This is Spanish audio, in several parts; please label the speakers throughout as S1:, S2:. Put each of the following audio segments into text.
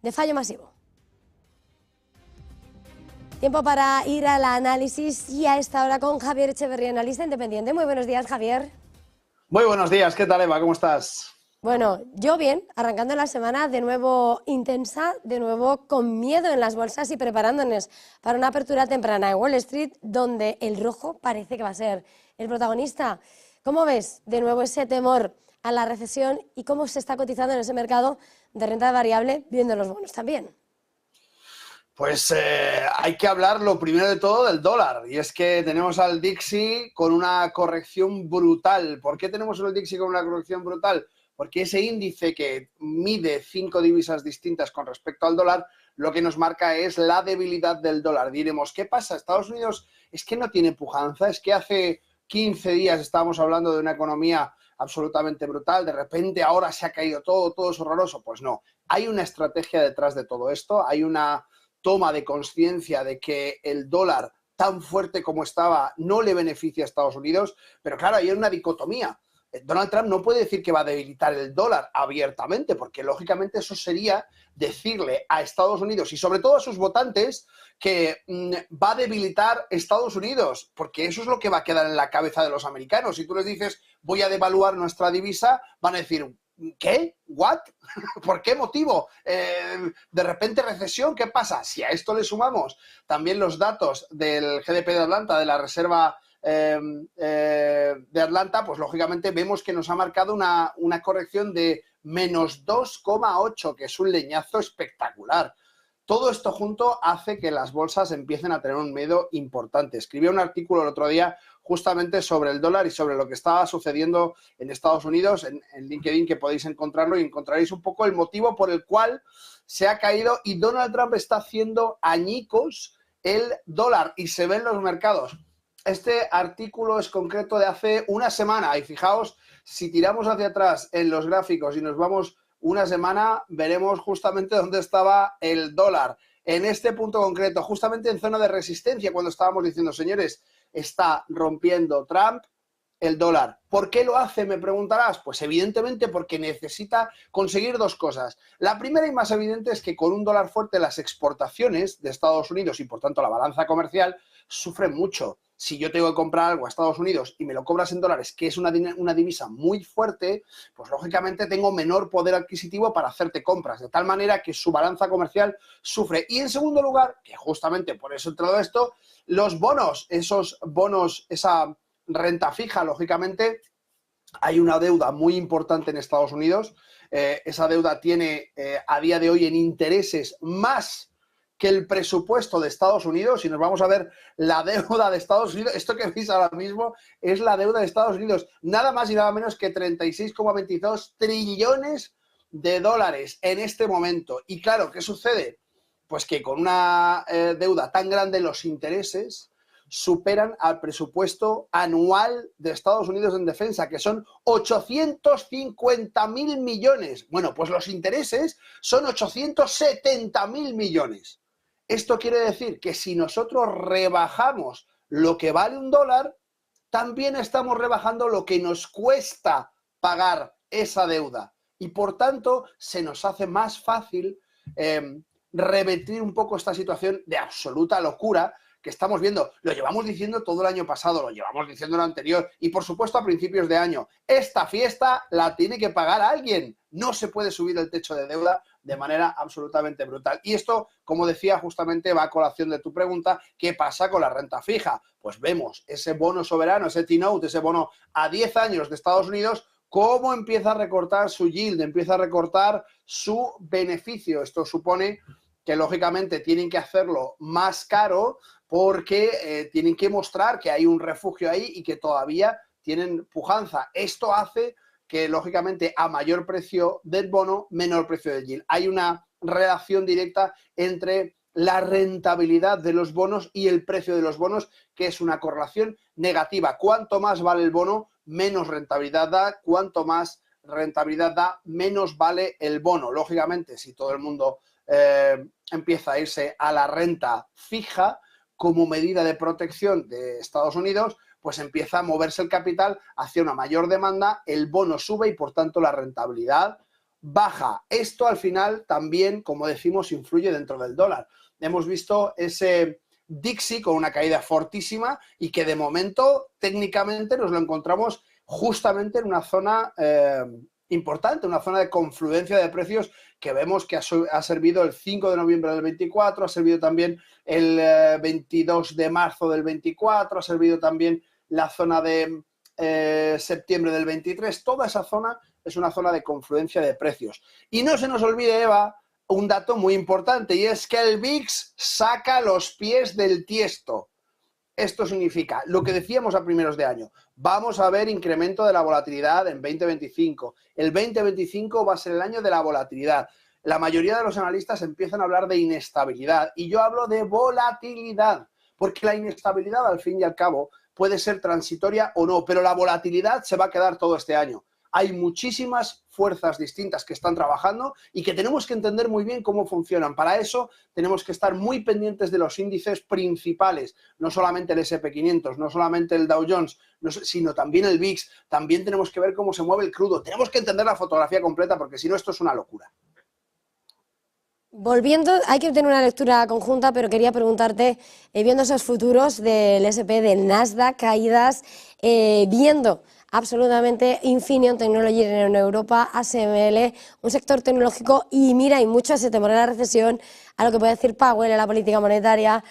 S1: de fallo masivo. Tiempo para ir al análisis y a esta hora con Javier Echeverría, analista independiente. Muy buenos días, Javier.
S2: Muy buenos días, ¿qué tal, Eva? ¿Cómo estás?
S1: Bueno, yo bien, arrancando la semana de nuevo intensa, de nuevo con miedo en las bolsas y preparándonos para una apertura temprana en Wall Street, donde el rojo parece que va a ser el protagonista. ¿Cómo ves de nuevo ese temor a la recesión y cómo se está cotizando en ese mercado de renta variable, viendo los bonos también?
S2: Pues hay que hablar lo primero de todo del dólar, y es que tenemos al Dixie con una corrección brutal. ¿Por qué tenemos el Dixie con una corrección brutal? Porque ese índice que mide 5 divisas distintas con respecto al dólar, lo que nos marca es la debilidad del dólar. Diremos, ¿qué pasa? Estados Unidos es que no tiene pujanza, es que hace 15 días estábamos hablando de una economía absolutamente brutal, de repente ahora se ha caído todo es horroroso. Pues no, hay una estrategia detrás de todo esto, hay una toma de conciencia de que el dólar tan fuerte como estaba no le beneficia a Estados Unidos, pero claro, hay una dicotomía. Donald Trump no puede decir que va a debilitar el dólar abiertamente, porque lógicamente eso sería decirle a Estados Unidos y sobre todo a sus votantes que va a debilitar Estados Unidos, porque eso es lo que va a quedar en la cabeza de los americanos. Si tú les dices voy a devaluar nuestra divisa, van a decir ¿qué? ¿What? ¿Por qué motivo? De repente recesión, ¿qué pasa? Si a esto le sumamos también los datos del GDP de Atlanta, de la Reserva de Atlanta, pues lógicamente vemos que nos ha marcado una corrección de menos 2,8, que es un leñazo espectacular. Todo esto junto hace que las bolsas empiecen a tener un miedo importante. Escribí un artículo el otro día justamente sobre el dólar y sobre lo que estaba sucediendo en Estados Unidos, en LinkedIn, que podéis encontrarlo y encontraréis un poco el motivo por el cual se ha caído y Donald Trump está haciendo añicos el dólar y se ve en los mercados. Este artículo es concreto de hace una semana y fijaos, si tiramos hacia atrás en los gráficos y nos vamos una semana, veremos justamente dónde estaba el dólar. En este punto concreto, justamente en zona de resistencia, cuando estábamos diciendo, señores, está rompiendo Trump el dólar. ¿Por qué lo hace? Me preguntarás. Pues evidentemente porque necesita conseguir dos cosas. La primera y más evidente es que con un dólar fuerte las exportaciones de Estados Unidos y por tanto la balanza comercial sufren mucho. Si yo tengo que comprar algo a Estados Unidos y me lo cobras en dólares, que es una divisa muy fuerte, pues lógicamente tengo menor poder adquisitivo para hacerte compras, de tal manera que su balanza comercial sufre. Y en segundo lugar, que justamente por eso en todo esto, los bonos, esos bonos, esa renta fija, lógicamente, hay una deuda muy importante en Estados Unidos. Esa deuda tiene a día de hoy en intereses más que el presupuesto de Estados Unidos. Si nos vamos a ver la deuda de Estados Unidos, esto que veis ahora mismo es la deuda de Estados Unidos, nada más y nada menos que 36,22 trillones de dólares en este momento. Y claro, ¿qué sucede? Pues que con una deuda tan grande, los intereses superan al presupuesto anual de Estados Unidos en defensa, que son 850.000 millones. Bueno, pues los intereses son 870.000 millones. Esto quiere decir que si nosotros rebajamos lo que vale un dólar, también estamos rebajando lo que nos cuesta pagar esa deuda. Y por tanto, se nos hace más fácil revertir un poco esta situación de absoluta locura que estamos viendo. Lo llevamos diciendo todo el año pasado, lo llevamos diciendo el anterior y por supuesto a principios de año. Esta fiesta la tiene que pagar alguien. No se puede subir el techo de deuda de manera absolutamente brutal. Y esto, como decía, justamente va a colación de tu pregunta, ¿qué pasa con la renta fija? Pues vemos ese bono soberano, ese T-Note, ese bono a 10 años de Estados Unidos, cómo empieza a recortar su yield, empieza a recortar su beneficio. Esto supone que lógicamente tienen que hacerlo más caro porque tienen que mostrar que hay un refugio ahí y que todavía tienen pujanza. Esto hace que, lógicamente, a mayor precio del bono, menor precio del yield. Hay una relación directa entre la rentabilidad de los bonos y el precio de los bonos, que es una correlación negativa. Cuanto más vale el bono, menos rentabilidad da. Cuanto más rentabilidad da, menos vale el bono. Lógicamente, si todo el mundo empieza a irse a la renta fija como medida de protección de Estados Unidos, pues empieza a moverse el capital hacia una mayor demanda, el bono sube y por tanto la rentabilidad baja. Esto al final también, como decimos, influye dentro del dólar. Hemos visto ese Dixie con una caída fortísima y que de momento técnicamente nos lo encontramos justamente en una zona importante, una zona de confluencia de precios que vemos que ha servido el 5 de noviembre del 24, ha servido también el 22 de marzo del 24, ha servido también la zona de septiembre del 23. Toda esa zona es una zona de confluencia de precios. Y no se nos olvide, Eva, un dato muy importante, y es que el VIX saca los pies del tiesto. Esto significa lo que decíamos a primeros de año. Vamos a ver incremento de la volatilidad en 2025. El 2025 va a ser el año de la volatilidad. La mayoría de los analistas empiezan a hablar de inestabilidad y yo hablo de volatilidad, porque la inestabilidad al fin y al cabo puede ser transitoria o no, pero la volatilidad se va a quedar todo este año. Hay muchísimas fuerzas distintas que están trabajando y que tenemos que entender muy bien cómo funcionan. Para eso tenemos que estar muy pendientes de los índices principales, no solamente el S&P 500, no solamente el Dow Jones, sino también el VIX. También tenemos que ver cómo se mueve el crudo. Tenemos que entender la fotografía completa porque si no esto es una locura.
S1: Volviendo, hay que tener una lectura conjunta, pero quería preguntarte, viendo esos futuros del S&P, del Nasdaq, caídas, viendo absolutamente Infineon Technology en Europa, ASML, un sector tecnológico, y mira, hay mucho ese temor a la recesión, a lo que puede decir Powell en la política monetaria.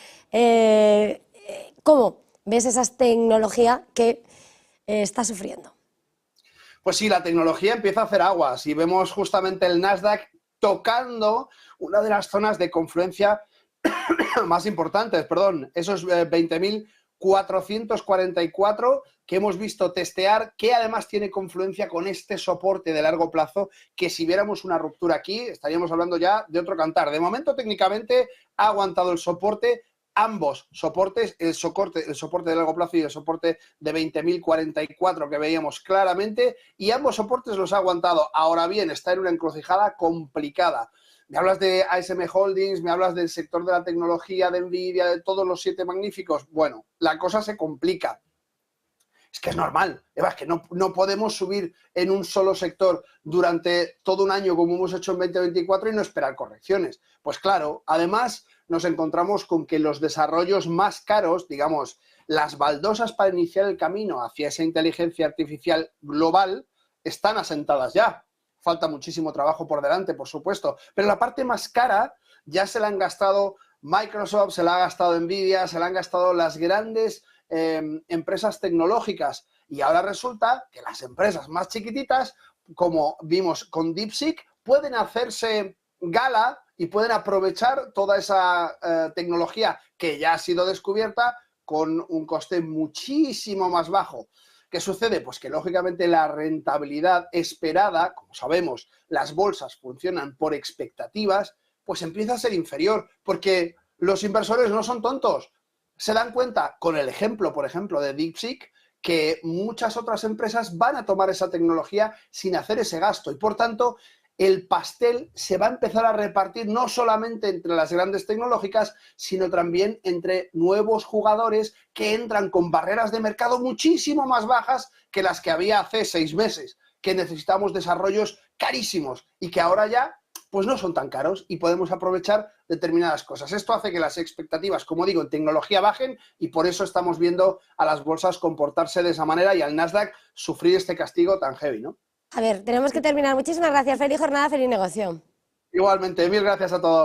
S1: ¿Cómo ves esas tecnologías que está sufriendo?
S2: Pues sí, la tecnología empieza a hacer aguas y vemos justamente el Nasdaq tocando una de las zonas de confluencia más importantes, esos 20.444 que hemos visto testear, que además tiene confluencia con este soporte de largo plazo, que si viéramos una ruptura aquí, estaríamos hablando ya de otro cantar. De momento, técnicamente, ha aguantado el soporte, ambos soportes, el soporte de largo plazo y el soporte de 20.044 que veíamos claramente, y ambos soportes los ha aguantado. Ahora bien, está en una encrucijada complicada. Me hablas de ASM Holdings, me hablas del sector de la tecnología, de Nvidia, de todos los 7 magníficos. Bueno, la cosa se complica. Es que es normal, Eva, es que no podemos subir en un solo sector durante todo un año como hemos hecho en 2024 y no esperar correcciones. Pues claro, además nos encontramos con que los desarrollos más caros, digamos, las baldosas para iniciar el camino hacia esa inteligencia artificial global, están asentadas ya. Falta muchísimo trabajo por delante, por supuesto, pero la parte más cara ya se la han gastado Microsoft, se la ha gastado Nvidia, se la han gastado las grandes empresas tecnológicas, y ahora resulta que las empresas más chiquititas, como vimos con DeepSeek, pueden hacerse gala y pueden aprovechar toda esa tecnología que ya ha sido descubierta con un coste muchísimo más bajo. ¿Qué sucede? Pues que lógicamente la rentabilidad esperada, como sabemos, las bolsas funcionan por expectativas, pues empieza a ser inferior, porque los inversores no son tontos. Se dan cuenta, con el ejemplo, por ejemplo, de DeepSeek, que muchas otras empresas van a tomar esa tecnología sin hacer ese gasto y, por tanto, el pastel se va a empezar a repartir no solamente entre las grandes tecnológicas, sino también entre nuevos jugadores que entran con barreras de mercado muchísimo más bajas que las que había hace 6 meses, que necesitamos desarrollos carísimos y que ahora ya pues no son tan caros y podemos aprovechar determinadas cosas. Esto hace que las expectativas, como digo, en tecnología bajen y por eso estamos viendo a las bolsas comportarse de esa manera y al Nasdaq sufrir este castigo tan heavy, ¿no?
S1: A ver, tenemos que terminar. Muchísimas gracias. Feliz jornada, feliz negocio.
S2: Igualmente, mil gracias a todos.